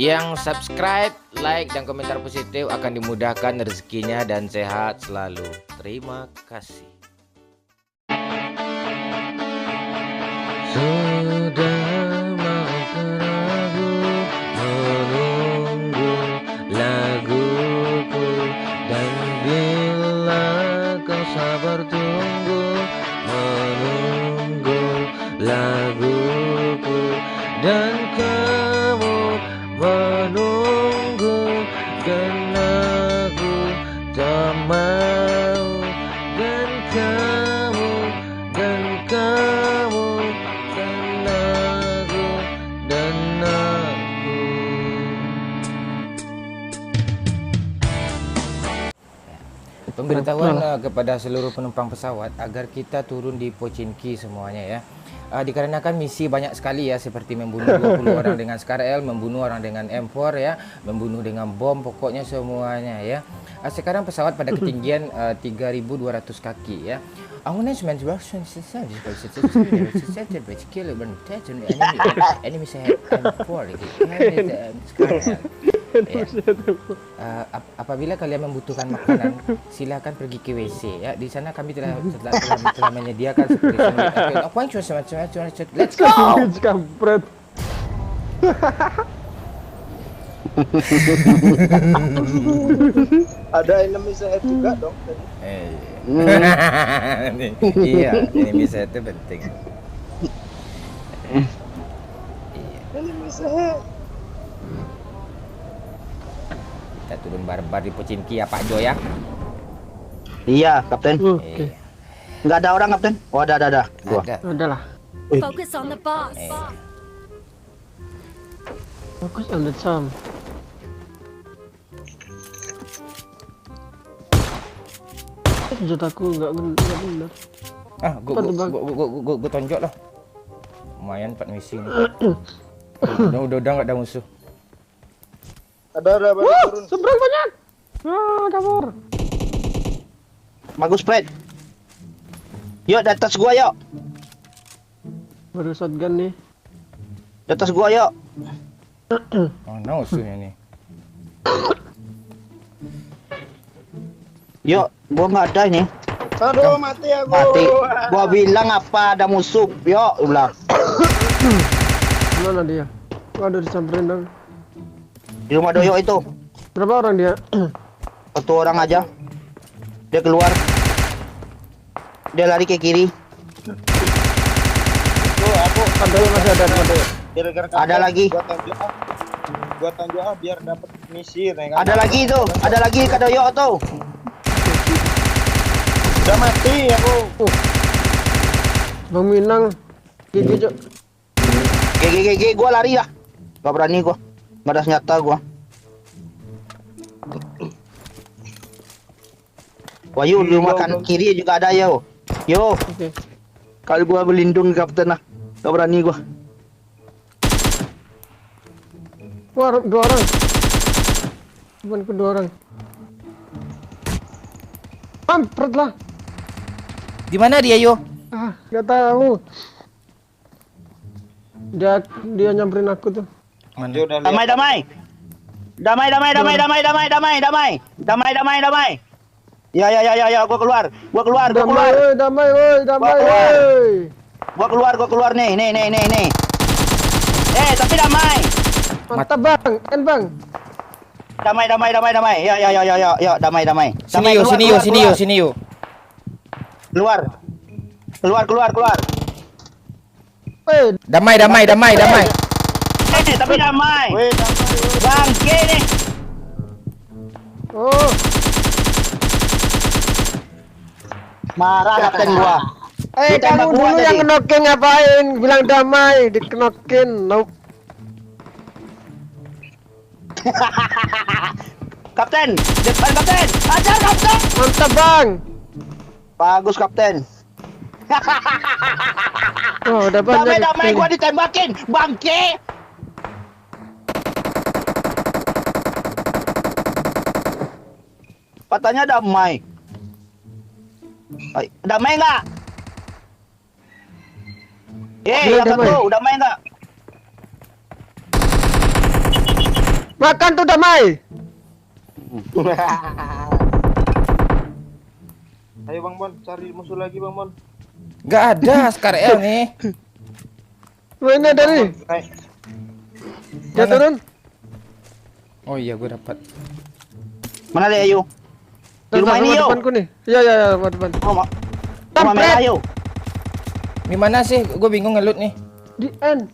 Yang subscribe, like, dan komentar positif akan dimudahkan rezekinya dan sehat selalu. Terima kasih. Sudah maukah ragu menunggu laguku, dan bila kau sabar tunggu menunggu laguku, dan kamu menunggu dan aku tak mau, dan kamu dan kamu dan aku dan aku. Pemberitahuan kepada seluruh penumpang pesawat agar kita turun di Pochinki semuanya ya. Dikarenakan misi banyak sekali ya, seperti membunuh 20 orang dengan Scar L, membunuh orang dengan M4 ya, membunuh dengan bom, pokoknya semuanya ya. Sekarang pesawat pada ketinggian 3.200 kaki ya. Announcement version enemy say M4 apabila kalian membutuhkan makanan, silakan pergi ke WC ya. Di sana kami telah menyediakan seperti let's go. Kampret. Ada enemy saya juga dong tadi. Iya, enemy saya itu penting. Enemy saya. Kita turun barbar di Pochinki ya Pak Jo ya. Iya, Kapten. Oke. Nggak ada orang, Kapten? Oh, ada. Gua. Ada lah. Focus on the boss. Fokus on the charm. Senjataku nggak benar. Gue tonjok lah. Lumayan 4 misi nih. Udah nggak ada musuh. Ada turun. Seberang banyak. Kabur. Bagus, Fred. Yuk, di atas gua, yuk. Baru shotgun nih. Di atas gua, yuk. Mana musuhnya nih? Yuk, gua nggak ada ini. Aduh, mati aku. Mati. Gua bilang apa ada musuh. Yuk, ulah. Mana dia? Ada disamperin dong. Di rumah Doyo itu. Berapa orang dia? Satu orang aja. Dia keluar. Dia lari ke kiri. Tuh, aku Masih ada. gara-gara Ada lagi. Gua tanjok biar dapat misi nih kan. Ada lagi tuh. Ada lagi ke Doyo tuh. Udah mati aku. Bang Minang. Gigi, Cok. GG, gua lari lah. Gak berani gua. Gak ada senjata gua. Wahyu di rumah kan kiri juga ada yo. Yo. Oke. Kalau gua berlindung Kapten lah. Gak berani gua. Wah, 2 orang. Cuman kedua orang. Kampret lah. Di mana dia yo? Nggak tahu. Dia nyamperin aku tuh. Dia udah lihat. Damai. Ya, gua keluar. Damai, woi. Gua keluar nih. Tapi damai. Mantap bang, Bang. Damai. Ya, damai. Sini yo. Keluar. Damai. Tapi damai. Weh, damai. Bangke nih. Oh, Marah Kapten gua. Ditembak kamu gua dulu tadi. yang ngenokin ngapain? Bilang damai, dikenokin. Nope. Kapten, depan Kapten. Ajar Kapten. Mantap bang. Bagus Kapten. Oh, udah banyak. Damai gua ditembakin. Bangke. Katanya damai. Damai nggak? Iya, yang damai. satu, damai nggak? Makan tuh damai. Ayo Bang Bon, cari musuh lagi Bang Bon. Nggak ada Skarel nih. Mana dari? Naik. Dia turun. Oh iya, gue dapat. Mana dia Ayu? Di rumah ini yo. Depanku nih. Iya iya rumah depan. Oh, rumah merah yo. Di mana sih? Gue bingung ngelut nih. Di N.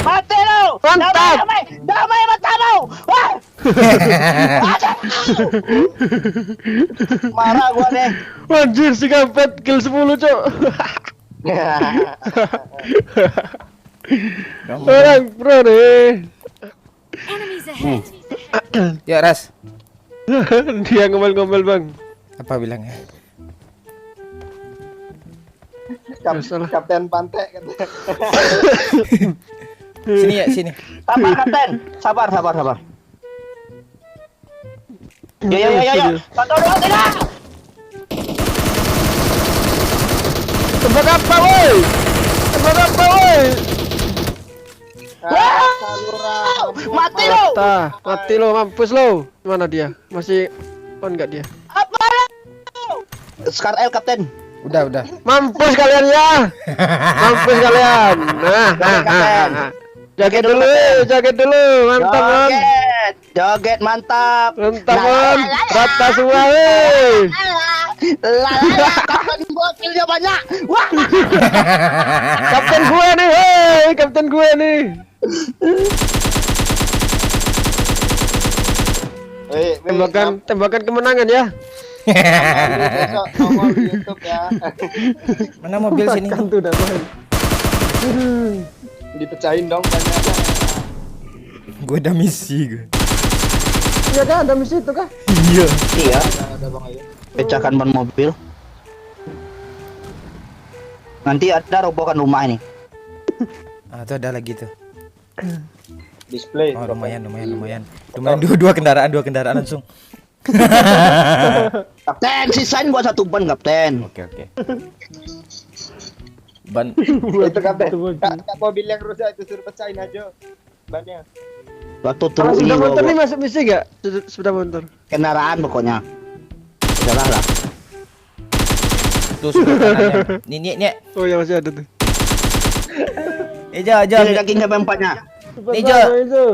Mati lo. Mantap. Damai matamu. Wah. Marah gua deh. Anjir si kampret kill 10 cok. Orang pro nih. Enemies ahead. Ya Ras, Dia ngomel-ngomel bang. apa bilangnya? Salah. Kapten Pantai kata. Sini ya, sini. Sabar kapten. Sabar. Yo. 1 2 3. Tembak apa woi? Tembak apa woi? Mati lo. Mati lo, mampus lo. Mana dia? Masih on nggak dia? Apa lo? Scar L kapten. Udah. Mampus kalian ya. Mampus kalian. Nah. Jaget dulu. Mantap man. Joget mantap. Mantap man. Rata semua woi. Kapten gua killnya banyak. Wah. Kapten gue nih, kapten gue nih. Tembakan kemenangan ya. Besok nongol di YouTube ya. Mana mobil sini? Makan tuh damai. Dipecahin dong banyak. Gue udah misi gue. Iya kan, ada misi itu kah? Iya. Iya. Ada Bang Ayu. Pecahkan ban mobil. Nanti ada robohkan rumah ini. Ah, tuh ada lagi tuh. Display. Oh, lumayan. Dua kendaraan langsung. Kapten, sisain gua 1 ban kapten. Oke. Ban. Itu kapten. Kak mobil yang rusak itu suruh pecahin aja bannya. Waktu Kalau turun sepeda motor ini nih masuk misi gak? Sepeda motor. kendaraan pokoknya. Udahlah lah. Tuh sebelah kanannya. Nih. Oh ya masih ada tuh. Jo. Ini daging MP4-nya. Nih, Jo. Itu.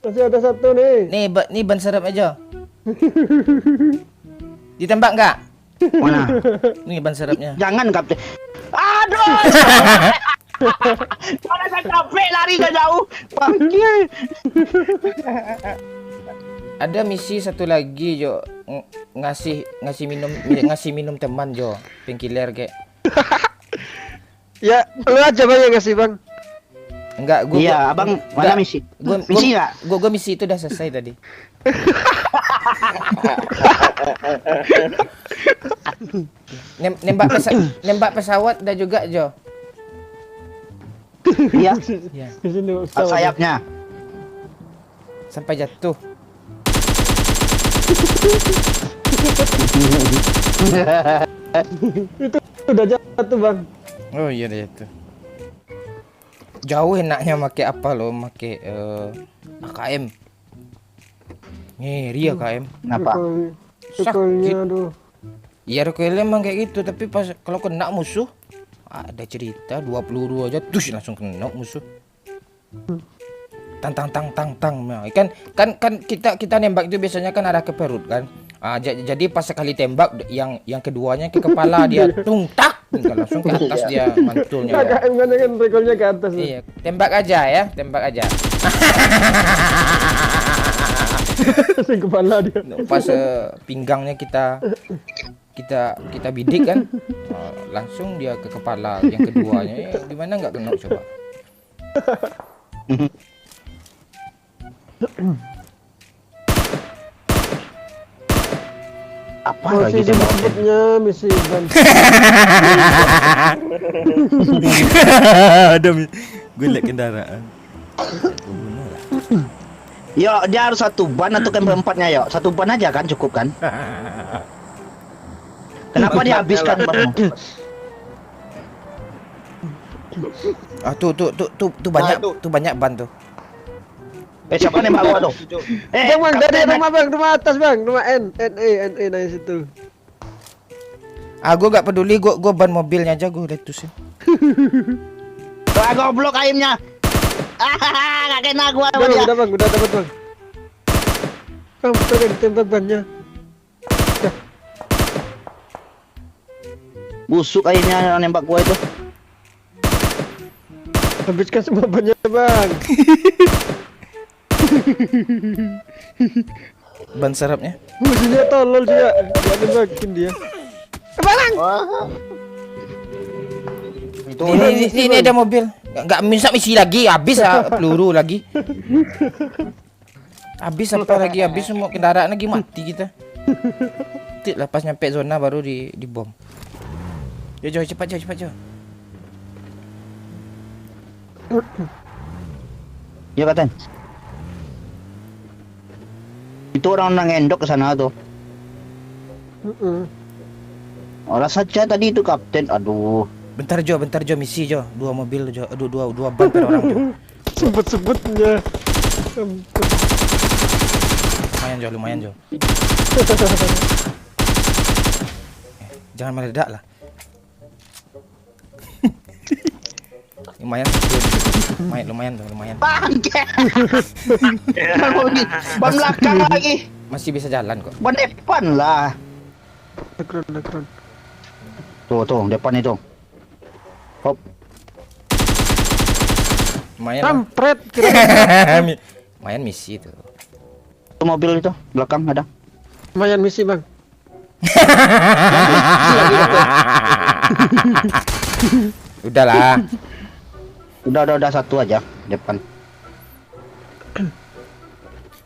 Masih ada satu nih. Nih ban serep aja. Ditembak nggak? Mana? Nih ban serepnya. Jangan kapten. Aduh. Mana saya capek lari gak jauh. Panggil. Ada misi satu lagi Jo. Ngasih minum teman Jo. Painkiller kayak. Ya, lu aja bang yang ngasih bang. Enggak, gua Iya, abang mana misi? Misi nggak? Gua misi itu udah selesai tadi. Nembak pesawat udah juga Jo. Iya. Iya. Di sini Sayapnya. Sampai jatuh. Itu udah jatuh bang. Oh iya deh itu. Jauh enaknya make apa lo? Make AKM. Ngeri AKM. Kenapa? Pukulnya aduh. Iya recoilnya emang kayak gitu, tapi pas kalau kena musuh ada cerita 2 peluru aja tuh langsung kena musuh. Tang. Nah, kan kita nembak itu biasanya kan arah ke perut kan. Jadi pas sekali tembak yang keduanya ke kepala dia tung tak langsung ke atas dia mantulnya. KKM kan rekornya ke atas. Iya, tembak aja. Di kepala dia. Pas pinggangnya kita bidik kan, langsung dia ke kepala yang keduanya. Gimana nggak kena coba? Apa Masih lagi tembak? disebutnya misi ban. Ada gue liat kendaraan. Yo, dia harus 1 ban atau MP4-nya yo. 1 ban aja kan cukup kan? Kenapa dihabiskan ban? Ah tuh banyak tuh. tuh banyak ban tuh. Siapa nembak gua tuh? Bang, bang, dari kapten, rumah bang, rumah atas bang, rumah NE dari situ. Ah gua gak peduli, gua ban mobilnya aja gua letusin. Wah, goblok aimnya. Gak kena gua sama Bang, dia. udah bang, udah dapat bang. Kamu pengen ditembak bannya. Busuk aimnya nembak gua itu. Habiskan semua bannya bang. Ban serepnya. Musuhnya tolol dia, gak nembakin dia. Bang, Wah. Itu Ini ada mobil. Nggak bisa misi lagi, habis peluru lagi. Habis apa lagi? Habis semua kendaraan lagi mati kita. Tik lah pas nyampe zona baru di bom. Jo cepat Jo. ya kapten. Itu orang endok ke sana tuh. Orang saja tadi itu kapten. Aduh. Bentar Jo misi Jo. Dua mobil Jo. Dua ban per orang Jo. sebut-sebutnya. Lumayan Jo. Jangan meledak lah. lumayan. Bangke. Ban belakang lagi. Masih bisa jalan kok. Ban depan lah. Nekron. Tuh depan itu. Hop. Lumayan lah. Kampret kira. Lumayan misi tuh. Itu mobil itu belakang ada. Lumayan misi bang. Udahlah. Udah satu aja depan.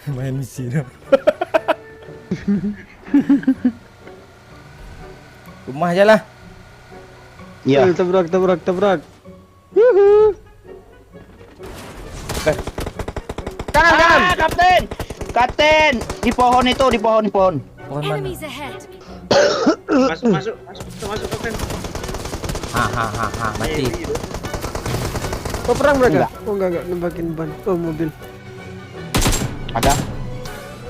Lumayan misi dong. Rumah aja lah. Iya. Tabrak. Kanan. Kapten. Di pohon itu, di pohon. Pohon mana? Enemies ahead. Masuk kapten. Mati. Oh perang mereka? Enggak. Oh enggak nembakin ban. Oh mobil. Ada.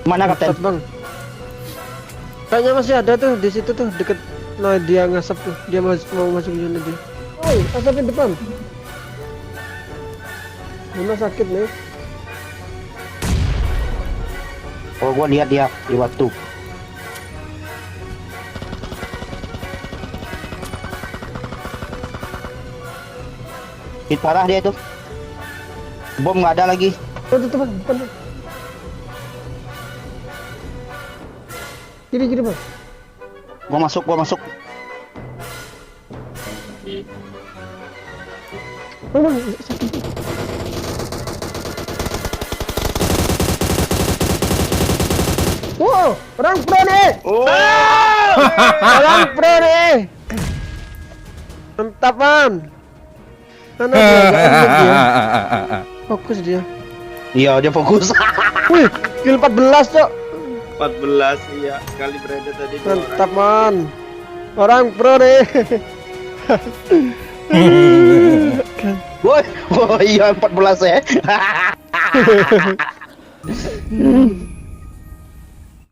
Mana kapten? Cepat, bang. Kayaknya masih ada tuh di situ tuh deket. Nah dia ngasap tuh. Dia mau masuk ke sana dia. Oi, asapin depan. Mana sakit nih? Oh, gua lihat dia di waktu. Hit parah dia itu. Bom nggak ada lagi. Oh tuh bang, depan bang. Kiri bang. Gua masuk. Oh bang, wow, orang pro nih. Orang pro nih. Mantapan. Mana dia? Nggak dia? Fokus dia. Iya, dia fokus. Wih, kill 14 cok. 14 iya. Sekali berada tadi dua orang. Mantap man. Orang pro nih. Woi, iya 14 ya.